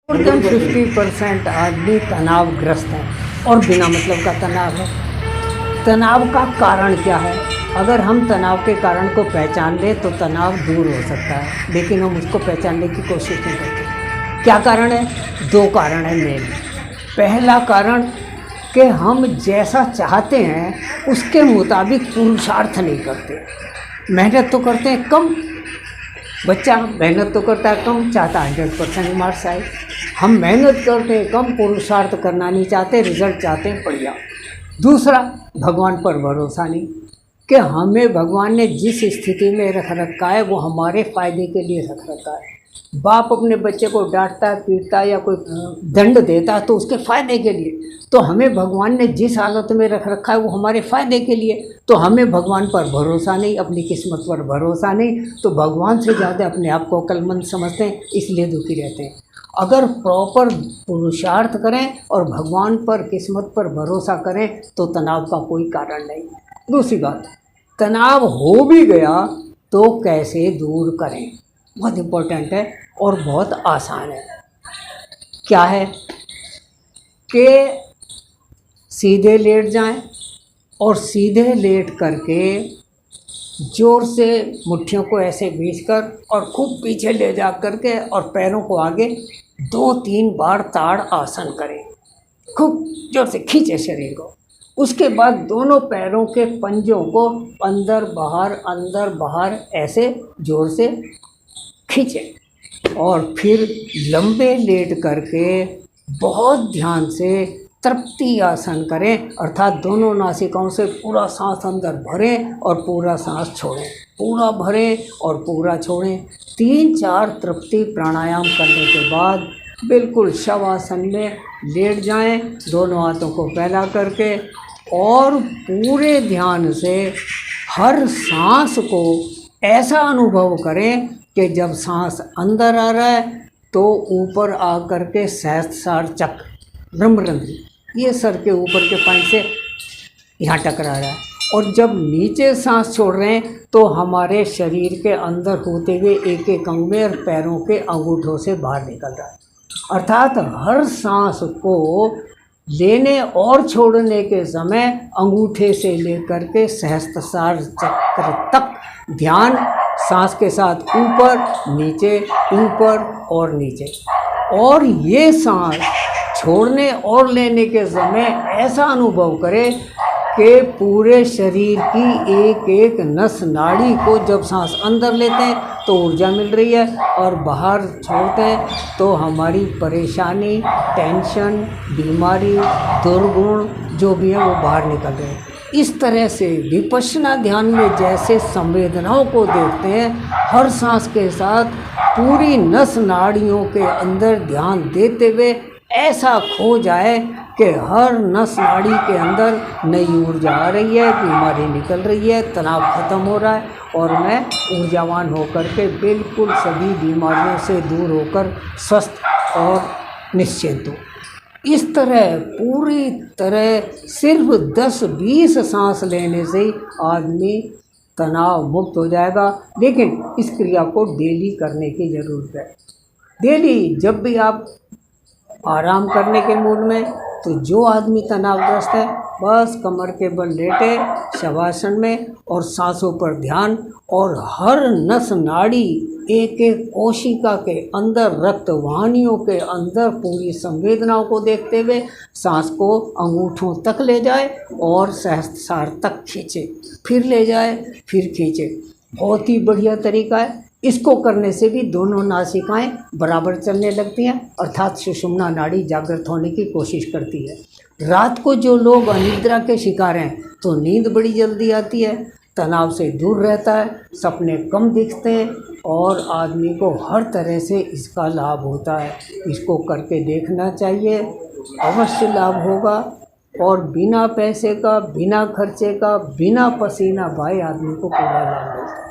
More than 50% आदमी तनावग्रस्त है और बिना मतलब का तनाव है। तनाव का कारण क्या है? अगर हम तनाव के कारण को पहचान लें तो तनाव दूर हो सकता है, लेकिन हम उसको पहचानने की कोशिश नहीं करते। क्या कारण है? दो कारण है मेन। पहला कारण कि हम जैसा चाहते हैं उसके मुताबिक पुरुषार्थ नहीं करते। मेहनत तो करते हैं कम, बच्चा मेहनत तो करता है कम, चाहता 100% मार्क्स आए। हम मेहनत करते हैं कम, पुरुषार्थ करना नहीं चाहते, रिजल्ट चाहते हैं बढ़िया। दूसरा, भगवान पर भरोसा नहीं कि हमें भगवान ने जिस स्थिति में रख रखा है वो हमारे फ़ायदे के लिए रख रखा है। बाप अपने बच्चे को डांटता है, पीटता है या कोई दंड देता है तो उसके फ़ायदे के लिए। तो हमें भगवान ने जिस हालत में रख रखा है वो हमारे फ़ायदे के लिए। तो हमें भगवान पर भरोसा नहीं, अपनी किस्मत पर भरोसा नहीं, तो भगवान से ज़्यादा अपने आप को अक्लमंद समझते हैं, इसलिए दुखी रहते हैं। अगर प्रॉपर पुरुषार्थ करें और भगवान पर, किस्मत पर भरोसा करें तो तनाव का कोई कारण नहीं। दूसरी बात, तनाव हो भी गया तो कैसे दूर करें, बहुत इम्पोर्टेंट है और बहुत आसान है। क्या है कि सीधे लेट जाएं और सीधे लेट करके ज़ोर से मुट्ठियों को ऐसे भींचकर और खूब पीछे ले जा करके और पैरों को आगे 2-3 बार ताड़ आसन करें। खूब जोर से खींचे शरीर को। उसके बाद दोनों पैरों के पंजों को अंदर बाहर ऐसे ज़ोर से खींचें और फिर लंबे लेट करके बहुत ध्यान से तृप्ति आसन करें, अर्थात दोनों नासिकाओं से पूरा सांस अंदर भरें और पूरा सांस छोड़ें, पूरा भरें और पूरा छोड़ें। 3-4 तृप्ति प्राणायाम करने के बाद बिल्कुल शवासन में लेट जाएं, दोनों हाथों को फैला करके, और पूरे ध्यान से हर सांस को ऐसा अनुभव करें कि जब सांस अंदर आ रहा है तो ऊपर आ करके सहस्त्रार चक्र, ब्रह्मरंध्र, ये सर के ऊपर के पॉइंट से यहाँ टकरा रहा है, और जब नीचे सांस छोड़ रहे हैं तो हमारे शरीर के अंदर होते हुए एक एक अंग में और पैरों के अंगूठों से बाहर निकल रहा है। अर्थात हर सांस को लेने और छोड़ने के समय अंगूठे से लेकर के सहस्त्रार चक्र तक ध्यान सांस के साथ ऊपर नीचे, ऊपर और नीचे। और ये सांस छोड़ने और लेने के समय ऐसा अनुभव करें कि पूरे शरीर की एक एक नस नाड़ी को जब सांस अंदर लेते हैं तो ऊर्जा मिल रही है और बाहर छोड़ते हैं तो हमारी परेशानी, टेंशन, बीमारी, दुर्गुण जो भी है वो बाहर निकल रहे हैं। इस तरह से विपश्यना ध्यान में जैसे संवेदनाओं को देखते हैं, हर सांस के साथ पूरी नस नाड़ियों के अंदर ध्यान देते हुए ऐसा खो जाए कि हर नस नाड़ी के अंदर नई ऊर्जा आ रही है, बीमारी निकल रही है, तनाव खत्म हो रहा है और मैं ऊर्जावान होकर के बिल्कुल सभी बीमारियों से दूर होकर स्वस्थ और निश्चिंत हूँ। इस तरह पूरी तरह सिर्फ 10-20 सांस लेने से ही आदमी तनाव मुक्त हो जाएगा। लेकिन इस क्रिया को डेली करने की ज़रूरत है। डेली जब भी आप आराम करने के मूड में, तो जो आदमी तनावग्रस्त है बस कमर के बल लेटे शवासन में और सांसों पर ध्यान, और हर नस नाड़ी, एक एक कोशिका के अंदर, रक्त वाहिनियों के अंदर पूरी संवेदनाओं को देखते हुए सांस को अंगूठों तक ले जाए और सहस्त्रार तक खींचे, फिर ले जाए, फिर खींचे। बहुत ही बढ़िया तरीका है। इसको करने से भी दोनों नासिकाएं बराबर चलने लगती हैं, अर्थात सुषुम्ना नाड़ी जागृत होने की कोशिश करती है। रात को जो लोग अनिद्रा के शिकार हैं तो नींद बड़ी जल्दी आती है, तनाव से दूर रहता है, सपने कम दिखते हैं और आदमी को हर तरह से इसका लाभ होता है। इसको करके देखना चाहिए, अवश्य लाभ होगा और बिना पैसे का, बिना खर्चे का, बिना पसीना बहाए आदमी को पूरा लाभ होता है।